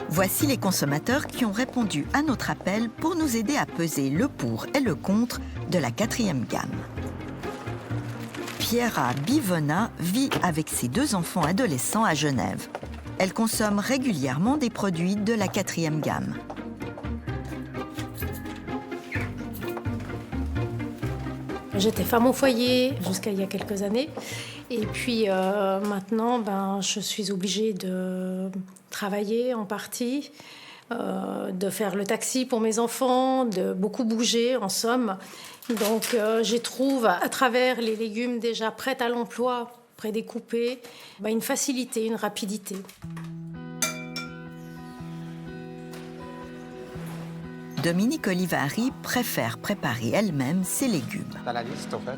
Voici les consommateurs qui ont répondu à notre appel pour nous aider à peser le pour et le contre de la 4e gamme. Piera Bivona vit avec ses 2 enfants adolescents à Genève. Elle consomme régulièrement des produits de la 4e gamme. J'étais femme au foyer jusqu'à il y a quelques années. Et puis maintenant, je suis obligée de travailler en partie, de faire le taxi pour mes enfants, de beaucoup bouger en somme. Donc j'y trouve à travers les légumes déjà prêts à l'emploi, prédécoupés, une facilité, une rapidité. Dominique Olivari préfère préparer elle-même ses légumes. T'as la liste en fait.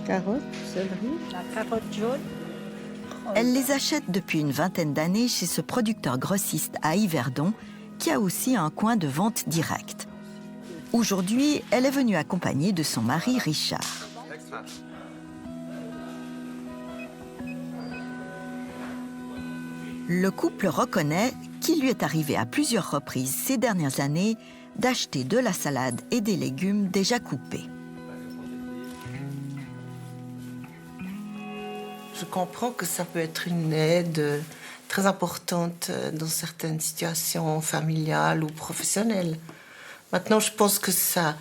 Carottes, céleri, la carotte jaune. Elle les achète depuis une vingtaine d'années chez ce producteur grossiste à Yverdon, qui a aussi un coin de vente directe. Aujourd'hui, elle est venue accompagnée de son mari Richard. Le couple reconnaît qu'il lui est arrivé à plusieurs reprises ces dernières années d'acheter de la salade et des légumes déjà coupés. Je comprends que ça peut être une aide très importante dans certaines situations familiales ou professionnelles. Maintenant, je pense que ça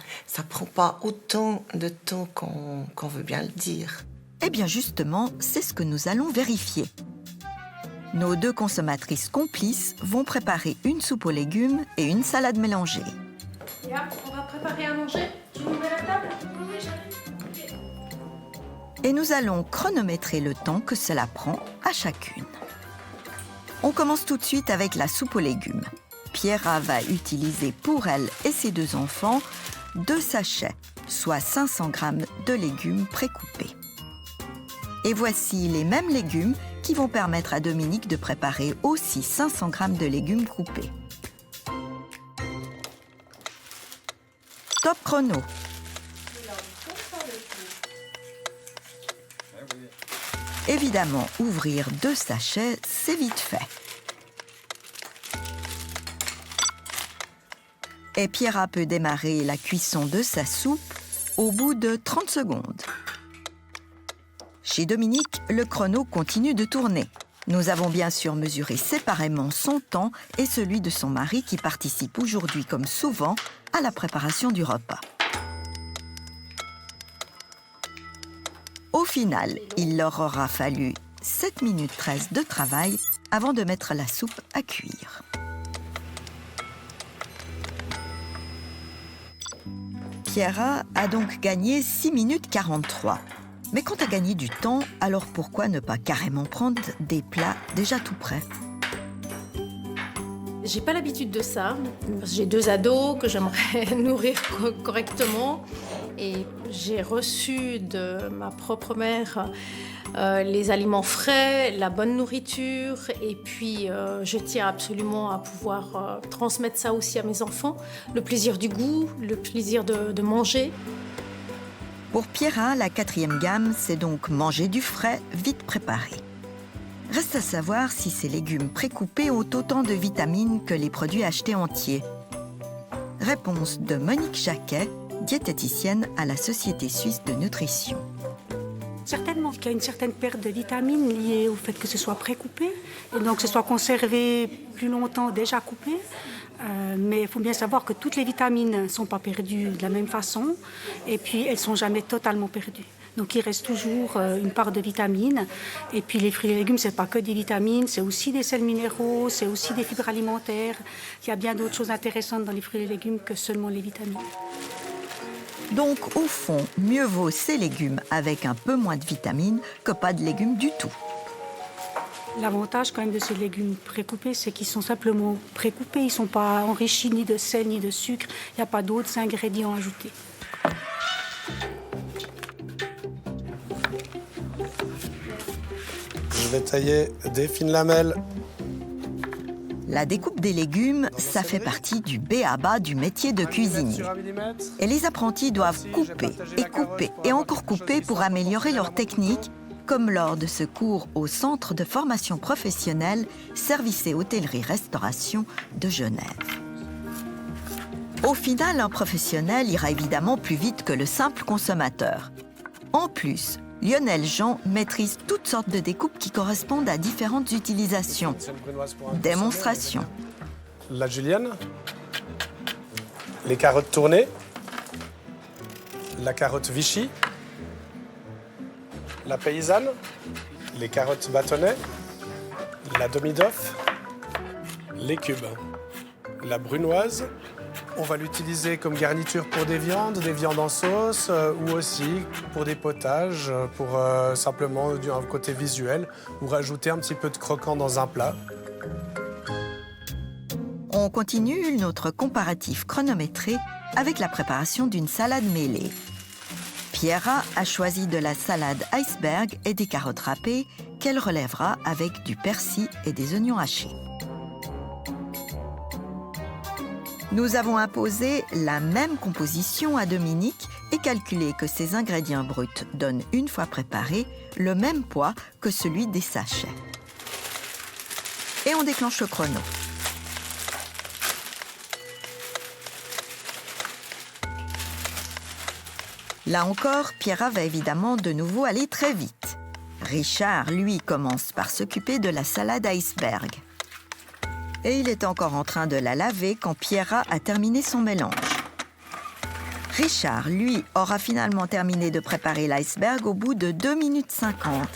prend pas autant de temps qu'on veut bien le dire. Eh bien justement, c'est ce que nous allons vérifier. Nos 2 consommatrices complices vont préparer une soupe aux légumes et une salade mélangée. On va préparer à manger. Tu nous mets la table? Et nous allons chronométrer le temps que cela prend à chacune. On commence tout de suite avec la soupe aux légumes. Piera va utiliser pour elle et ses 2 enfants 2 sachets, soit 500 g de légumes précoupés. Et voici les mêmes légumes qui vont permettre à Dominique de préparer aussi 500 g de légumes coupés. Top chrono. Évidemment, ouvrir 2 sachets, c'est vite fait. Et Piera peut démarrer la cuisson de sa soupe au bout de 30 secondes. Chez Dominique, le chrono continue de tourner. Nous avons bien sûr mesuré séparément son temps et celui de son mari qui participe aujourd'hui, comme souvent, à la préparation du repas. Au final, il leur aura fallu 7 minutes 13 de travail avant de mettre la soupe à cuire. Piera a donc gagné 6 minutes 43. Mais quand tu as gagné du temps, alors pourquoi ne pas carrément prendre des plats déjà tout prêts? J'ai pas l'habitude de ça. J'ai 2 ados que j'aimerais nourrir correctement. Et j'ai reçu de ma propre mère les aliments frais, la bonne nourriture. Et puis, je tiens absolument à pouvoir transmettre ça aussi à mes enfants. Le plaisir du goût, le plaisir de manger. Pour Piera, la 4e gamme, c'est donc manger du frais, vite préparé. Reste à savoir si ces légumes précoupés ont autant de vitamines que les produits achetés entiers. Réponse de Monique Jacquet, diététicienne à la Société suisse de nutrition. Certainement qu'il y a une certaine perte de vitamines liée au fait que ce soit précoupé et donc que ce soit conservé plus longtemps déjà coupé. Mais il faut bien savoir que toutes les vitamines ne sont pas perdues de la même façon et puis elles ne sont jamais totalement perdues. Donc il reste toujours une part de vitamines. Et puis les fruits et légumes, ce n'est pas que des vitamines, c'est aussi des sels minéraux, c'est aussi des fibres alimentaires. Il y a bien d'autres choses intéressantes dans les fruits et légumes que seulement les vitamines. Donc au fond, mieux vaut ces légumes avec un peu moins de vitamines que pas de légumes du tout. L'avantage quand même de ces légumes précoupés, c'est qu'ils sont simplement précoupés. Ils ne sont pas enrichis ni de sel ni de sucre. Il n'y a pas d'autres ingrédients ajoutés. Je vais tailler des fines lamelles. La découpe des légumes, ça fait partie du b.a.-ba du métier de cuisinier. Et les apprentis doivent couper et couper et encore couper pour améliorer leur technique comme lors de ce cours au Centre de formation professionnelle Services et hôtellerie-restauration de Genève. Au final, un professionnel ira évidemment plus vite que le simple consommateur. En plus, Lionel Jean maîtrise toutes sortes de découpes qui correspondent à différentes utilisations. Démonstration. La julienne, les carottes tournées, la carotte Vichy, la paysanne, les carottes bâtonnets, la demi-doff, les cubes, la brunoise. On va l'utiliser comme garniture pour des viandes en sauce ou aussi pour des potages, pour simplement un côté visuel ou rajouter un petit peu de croquant dans un plat. On continue notre comparatif chronométré avec la préparation d'une salade mêlée. Pierra a choisi de la salade iceberg et des carottes râpées qu'elle relèvera avec du persil et des oignons hachés. Nous avons imposé la même composition à Dominique et calculé que ces ingrédients bruts donnent, une fois préparés, le même poids que celui des sachets. Et on déclenche le chrono. Là encore, Pierra va évidemment de nouveau aller très vite. Richard, lui, commence par s'occuper de la salade iceberg. Et il est encore en train de la laver quand Pierra a terminé son mélange. Richard, lui, aura finalement terminé de préparer l'iceberg au bout de 2 minutes 50,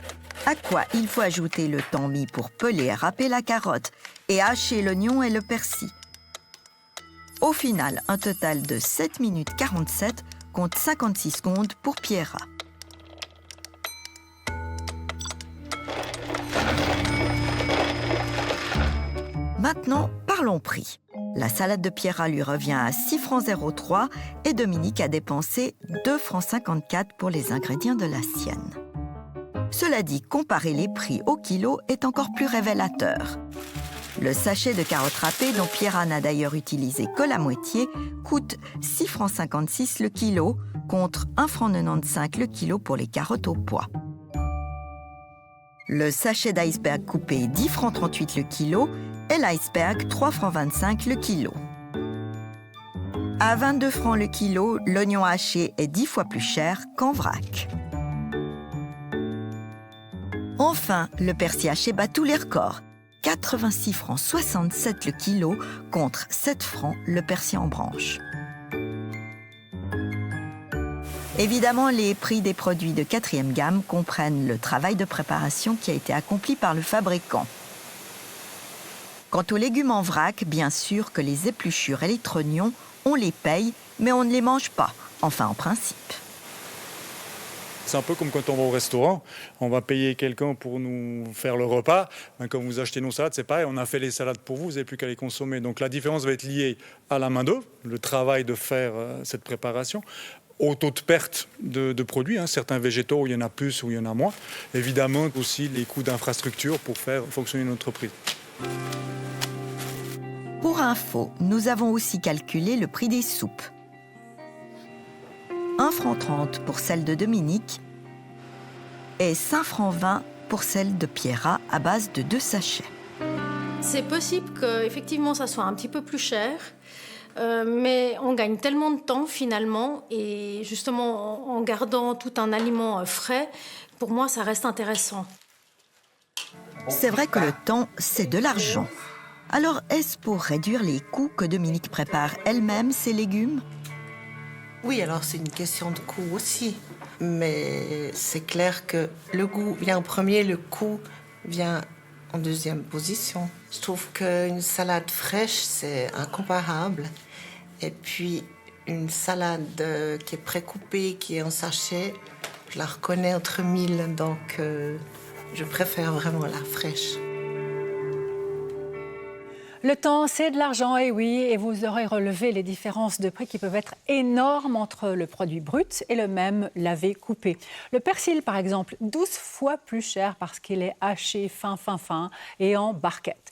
à quoi il faut ajouter le temps mis pour peler et râper la carotte et hacher l'oignon et le persil. Au final, un total de 7 minutes 47 compte 56 secondes pour Pierra. Maintenant, parlons prix. La salade de Pierra lui revient à 6,03 francs et Dominique a dépensé 2,54 francs pour les ingrédients de la sienne. Cela dit, comparer les prix au kilo est encore plus révélateur. Le sachet de carottes râpées, dont Pierra n'a d'ailleurs utilisé que la moitié, coûte 6,56 francs le kilo, contre 1,95 francs le kilo pour les carottes au pois. Le sachet d'iceberg coupé, 10,38 francs le kilo, et l'iceberg, 3,25 francs le kilo. À 22 francs le kilo, l'oignon haché est 10 fois plus cher qu'en vrac. Enfin, le persil haché bat tous les records. 86,67 francs le kilo contre 7 francs le persil en branche. Évidemment, les prix des produits de 4e gamme comprennent le travail de préparation qui a été accompli par le fabricant. Quant aux légumes en vrac, bien sûr que les épluchures et les trognons, on les paye, mais on ne les mange pas, enfin en principe. C'est un peu comme quand on va au restaurant, on va payer quelqu'un pour nous faire le repas. Quand vous achetez nos salades, c'est pareil, on a fait les salades pour vous, vous n'avez plus qu'à les consommer. Donc la différence va être liée à la main-d'œuvre, le travail de faire cette préparation, au taux de perte de produits. Certains végétaux, il y en a plus ou il y en a moins. Évidemment aussi les coûts d'infrastructure pour faire fonctionner une entreprise. Pour info, nous avons aussi calculé le prix des soupes. 1,30 francs pour celle de Dominique et 5,20 francs pour celle de Pierra à base de 2 sachets. C'est possible qu'effectivement ça soit un petit peu plus cher, mais on gagne tellement de temps finalement et justement en gardant tout un aliment frais, pour moi ça reste intéressant. C'est vrai que le temps, c'est de l'argent. Alors, est-ce pour réduire les coûts que Dominique prépare elle-même ses légumes ? Oui, alors c'est une question de coût aussi. Mais c'est clair que le goût vient en premier, le coût vient en deuxième position. Je trouve qu'une salade fraîche, c'est incomparable. Et puis, une salade qui est précoupée, qui est en sachet, je la reconnais entre mille. Donc, je préfère vraiment la fraîche. Le temps, c'est de l'argent, et oui, et vous aurez relevé les différences de prix qui peuvent être énormes entre le produit brut et le même lavé coupé. Le persil, par exemple, 12 fois plus cher parce qu'il est haché fin et en barquette.